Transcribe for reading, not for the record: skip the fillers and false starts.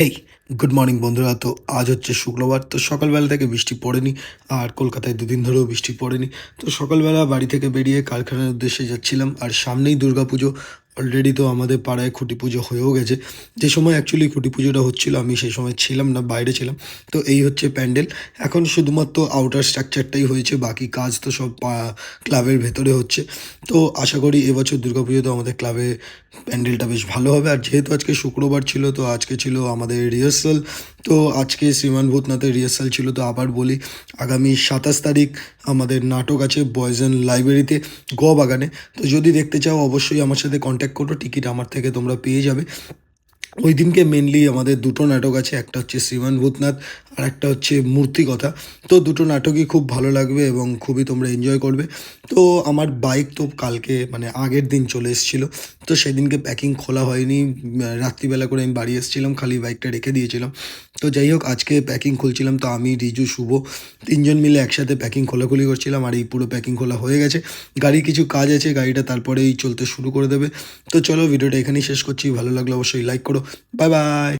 হেই, good morning বন্ধুরা। তো আজ হচ্ছে শুক্রবার। তো সকালবেলা থেকে বৃষ্টি পড়েনি। আর কলকাতায় দুদিন ধরেও বৃষ্টি পড়েনি। তো সকালবেলা বাড়ি থেকে বেরিয়ে কারখানার উদ্দেশ্যে যাচ্ছিলাম। আর সামনেই দুর্গাপুজো। অলরেডি তো আমাদের পাড়ায় খুঁটি পুজো হয়েও গেছে। যে সময় অ্যাকচুয়ালি খুঁটি পুজোটা হচ্ছিল আমি সেই সময় ছিলাম না, বাইরে ছিলাম। তো এই হচ্ছে প্যান্ডেল। এখন শুধুমাত্র আউটার স্ট্রাকচারটাই হয়েছে, বাকি কাজ তো সব ক্লাবের ভেতরে হচ্ছে। তো আশা করি এবছর দুর্গাপুজোতে আমাদের ক্লাবে প্যান্ডেলটা বেশ ভালো হবে। আর যেহেতু আজকে শুক্রবার ছিল, তো আজকে ছিল আমাদের রিহার্সাল। তো আজকে শ্রীমান ভূতনাথের রিহার্সাল ছিল। তো আবার বলি, আগামী ২৭ তারিখ আমাদের নাটক আছে বয়েজ লাইব্রেরিতে, গ বাগানে। তো যদি দেখতে চাও অবশ্যই আমার সাথে কন্ট্যাক্ট করো, টিকিট আমার থেকে তোমরা পেয়ে যাবে। ওই দিনকে মেনলি আমাদের দুটো নাটক আছে, একটা হচ্ছে শ্রীমান ভূতনাথ আর একটা হচ্ছে মূর্তিকথা। তো দুটো নাটকই খুব ভালো লাগবে এবং খুবই তোমরা এনজয় করবে। তো আমার বাইক তো কালকে মানে আগের দিন চলে এসেছিলো। তো সেদিনকে প্যাকিং খোলা হয়নি। রাত্রিবেলা করে আমি বাড়ি এসেছিলাম, খালি বাইকটা রেখে দিয়েছিলাম। তো যাই হোক, আজকে প্যাকিং খুলছিলাম। তো আমি, রিজু, শুভ তিনজন মিলে একসাথে প্যাকিং খোলাখুলি করছিলাম। আর এই পুরো প্যাকিং খোলা হয়ে গেছে। গাড়ির কিছু কাজ আছে, গাড়িটা তারপরেই চলতে শুরু করে দেবে। তো চলো, ভিডিওটা এখানেই শেষ করছি। ভালো লাগলে অবশ্যই লাইক করো। Bye bye.